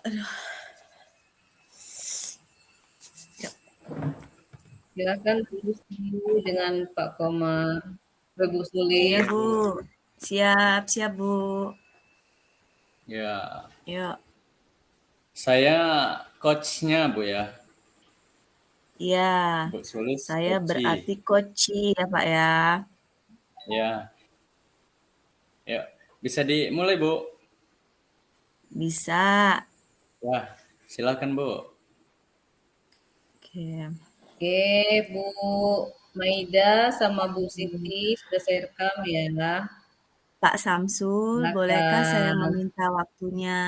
Aduh, ya. Silakan dulu dengan Pak Komar. Bu Iya, Sulis. Bu. Siap, siap, Bu. Ya, Yuk. saya coachnya Bu ya. Iya. Bu Sulis Saya coachi. berarti koci ya, Pak ya. Ya, ya. Bisa dimulai Bu. Bisa. Wah, silakan Bu. Oke. Oke, Bu Maida sama Bu Siti sudah saya rekam ya. Pak Samsul, bolehkah saya Silakan. meminta waktunya?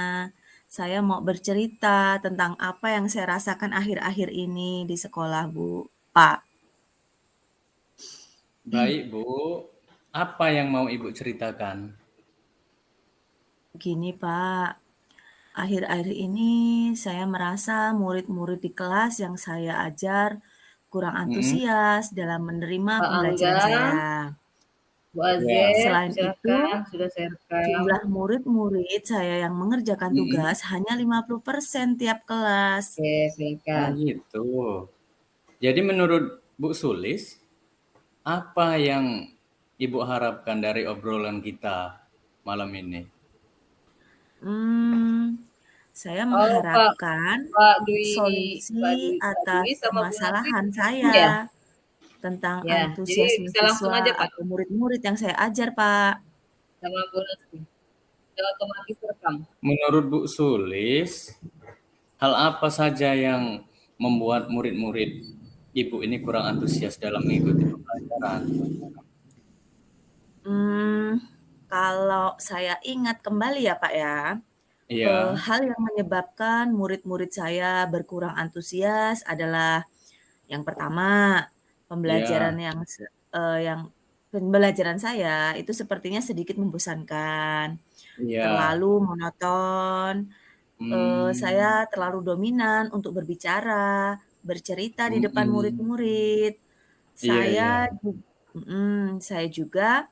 Saya mau bercerita tentang apa yang saya rasakan akhir-akhir ini di sekolah, Bu. Pak, Baik Bu. Apa yang mau Ibu ceritakan? gini Pak. Akhir-akhir ini saya merasa murid-murid di kelas yang saya ajar kurang Mm-mm. antusias dalam menerima Pak pembelajaran Angga, saya. Bu Ya. Azeb, Selain itu, silakan sudah saya rekam. jumlah murid-murid saya yang mengerjakan Mm-mm. tugas hanya 50% tiap kelas. Oke, Oh silakan. gitu. Jadi menurut Bu Sulis, apa yang Ibu harapkan dari obrolan kita malam ini? Saya Oh, Pak mengharapkan Pak Dwi, Pak solusi Dwi, Pak atas Dwi sama Bu Nasri permasalahan bergabung saya ya? tentang Ya, jadi antusiasme bisa langsung siswa aja Pak atau murid-murid yang saya ajar, Pak. sama Bu Nasri. Sudah otomatis rekam. Menurut Bu Sulis, hal apa saja yang membuat murid-murid Ibu ini kurang antusias dalam mengikuti pembelajaran? Hmm, Kalau saya ingat kembali ya, Pak ya, Iya, hal yang menyebabkan murid-murid saya berkurang antusias adalah yang pertama, pembelajaran iya, yang pembelajaran saya itu sepertinya sedikit membosankan, iya. terlalu monoton, Hmm, saya terlalu dominan untuk berbicara, bercerita di depan mm-mm. murid-murid. Iya, iya. Saya juga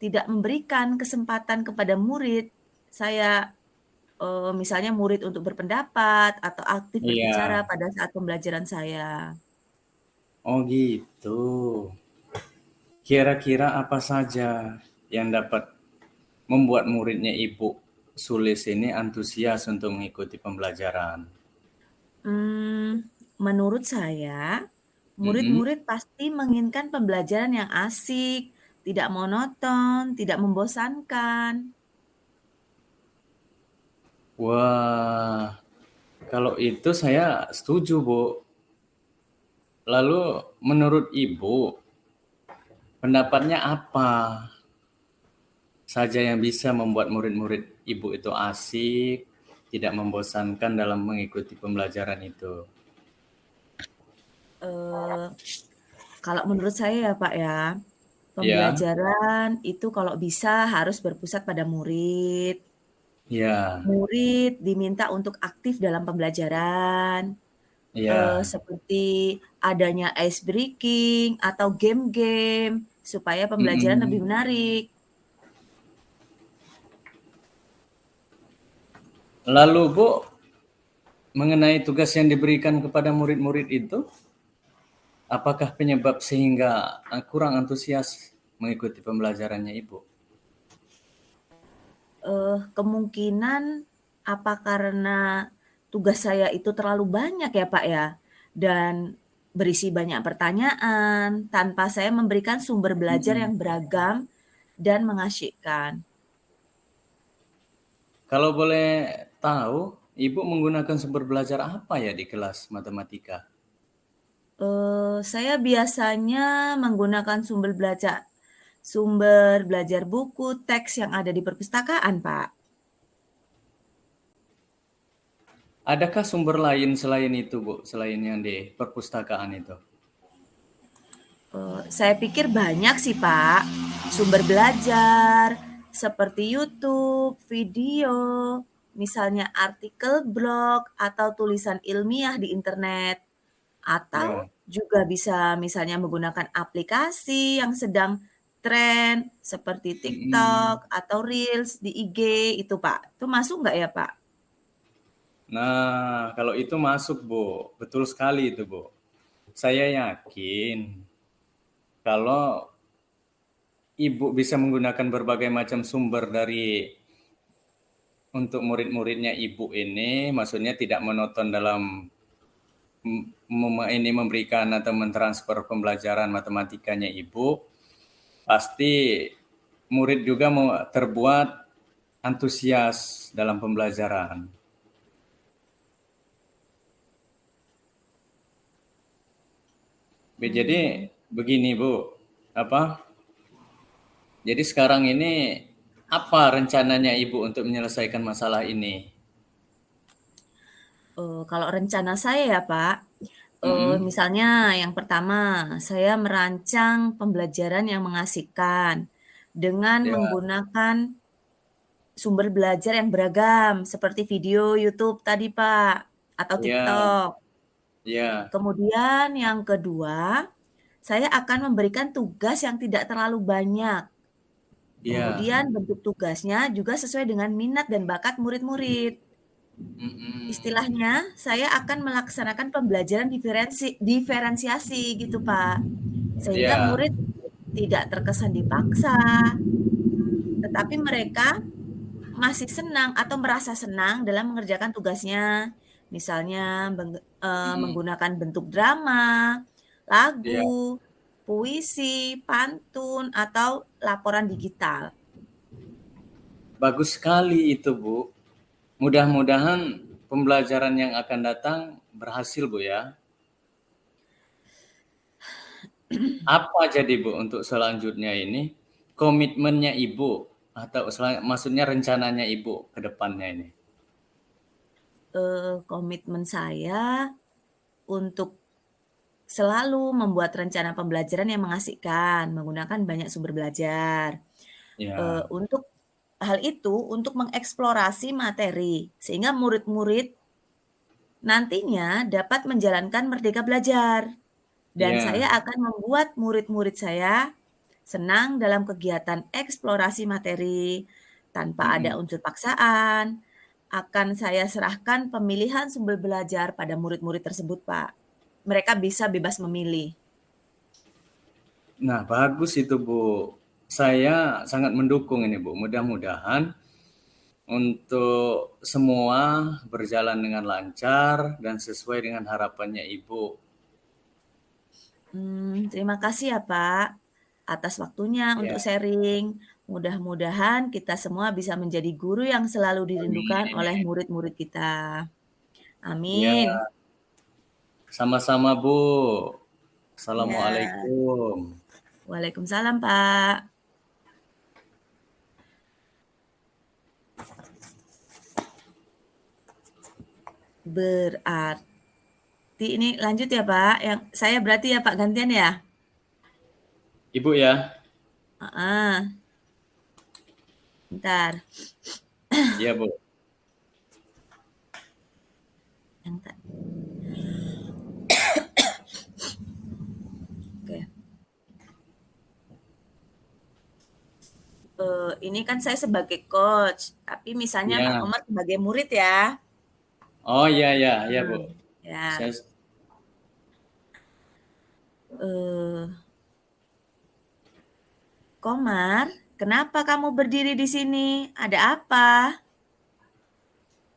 tidak memberikan kesempatan kepada murid saya, misalnya murid untuk berpendapat atau aktif berbicara Iya. pada saat pembelajaran saya. Oh gitu. Kira-kira apa saja yang dapat membuat muridnya Ibu Sulis ini antusias untuk mengikuti pembelajaran? Menurut saya, Mm-mm. murid-murid pasti menginginkan pembelajaran yang asik, tidak monoton, tidak membosankan. Wah, kalau itu saya setuju, Bu. Lalu menurut Ibu, pendapatnya apa saja yang bisa membuat murid-murid Ibu itu asik, tidak membosankan dalam mengikuti pembelajaran itu? Eee, Kalau menurut saya ya, Pak, ya, Ya, pembelajaran itu kalau bisa harus berpusat pada murid. ya, Murid diminta untuk aktif dalam pembelajaran, ya. seperti adanya ice breaking atau game-game supaya pembelajaran lebih Mm-mm. menarik. Lalu Bu, mengenai tugas yang diberikan kepada murid-murid itu, apakah penyebab sehingga kurang antusias mengikuti pembelajarannya Ibu? Kemungkinan apa karena tugas saya itu terlalu banyak ya, Pak, ya, dan berisi banyak pertanyaan tanpa saya memberikan sumber belajar Mm-mm. yang beragam dan mengasyikkan. Kalau boleh tahu, Ibu menggunakan sumber belajar apa ya di kelas matematika? Saya biasanya menggunakan sumber belajar buku, teks yang ada di perpustakaan, Pak. Adakah sumber lain selain itu, Bu? Selain yang di perpustakaan itu? Saya pikir banyak sih, Pak, sumber belajar seperti YouTube, video, misalnya artikel blog atau tulisan ilmiah di internet, atau Ya. juga bisa misalnya menggunakan aplikasi yang sedang tren seperti TikTok Mm-mm. atau Reels di IG itu, Pak. Itu masuk nggak ya, Pak? Nah, kalau itu masuk, Bu. Betul sekali itu, Bu. Saya yakin kalau Ibu bisa menggunakan berbagai macam sumber dari untuk murid-muridnya Ibu ini, maksudnya tidak monoton dalam ini memberikan atau mentransfer pembelajaran matematikanya Ibu, pasti murid juga mau terbuat antusias dalam pembelajaran. Jadi begini Bu, jadi sekarang ini apa rencananya Ibu untuk menyelesaikan masalah ini? Kalau rencana saya ya Pak, Mm-mm. misalnya yang pertama, saya merancang pembelajaran yang mengasihkan dengan Ya, menggunakan sumber belajar yang beragam seperti video YouTube tadi Pak, atau ya, TikTok. ya, Kemudian yang kedua, saya akan memberikan tugas yang tidak terlalu banyak. ya. Kemudian bentuk tugasnya juga sesuai dengan minat dan bakat murid-murid. Mm-mm. Istilahnya, saya akan melaksanakan pembelajaran diferensiasi gitu, Pak. Sehingga Ya, murid tidak terkesan dipaksa, tetapi mereka masih senang atau merasa senang dalam mengerjakan tugasnya. Misalnya mm-mm. menggunakan bentuk drama, Ya. lagu, puisi, pantun, atau laporan digital. Bagus sekali itu, Bu. Mudah-mudahan pembelajaran yang akan datang berhasil, Bu ya. Apa jadi, Bu, untuk selanjutnya ini komitmennya Ibu atau maksudnya rencananya Ibu ke depannya ini? Komitmen saya untuk selalu membuat rencana pembelajaran yang mengasihkan, menggunakan banyak sumber belajar. Ya, Untuk hal itu, untuk mengeksplorasi materi, sehingga murid-murid nantinya dapat menjalankan merdeka belajar. Dan saya ya, akan membuat murid-murid saya senang dalam kegiatan eksplorasi materi tanpa ada mm-mm. unsur paksaan. Akan saya serahkan pemilihan sumber belajar pada murid-murid tersebut, Pak. Mereka bisa bebas memilih. Nah, bagus itu, Bu. Saya sangat mendukung ini, Bu. Mudah-mudahan untuk semua berjalan dengan lancar dan sesuai dengan harapannya Ibu. Terima kasih ya, Pak, atas waktunya untuk Ya, sharing. Mudah-mudahan kita semua bisa menjadi guru yang selalu dirindukan oleh amin. murid-murid kita. Ya, Amin. sama-sama, Bu. Ya, Assalamualaikum. Waalaikumsalam, Pak. Berarti ini lanjut ya, Pak. Yang saya berarti ya, Pak, gantian ya? Ibu ya. Heeh. Bentar. Iya, Bu. Yang Oke. Ini kan saya sebagai coach, tapi misalnya Kak Iya. Komar sebagai murid ya. Oh, iya, iya, iya, Bu. Ya. Saya, Eh, Komar, kenapa kamu berdiri di sini? Ada apa?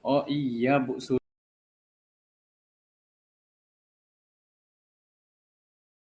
oh iya, Bu.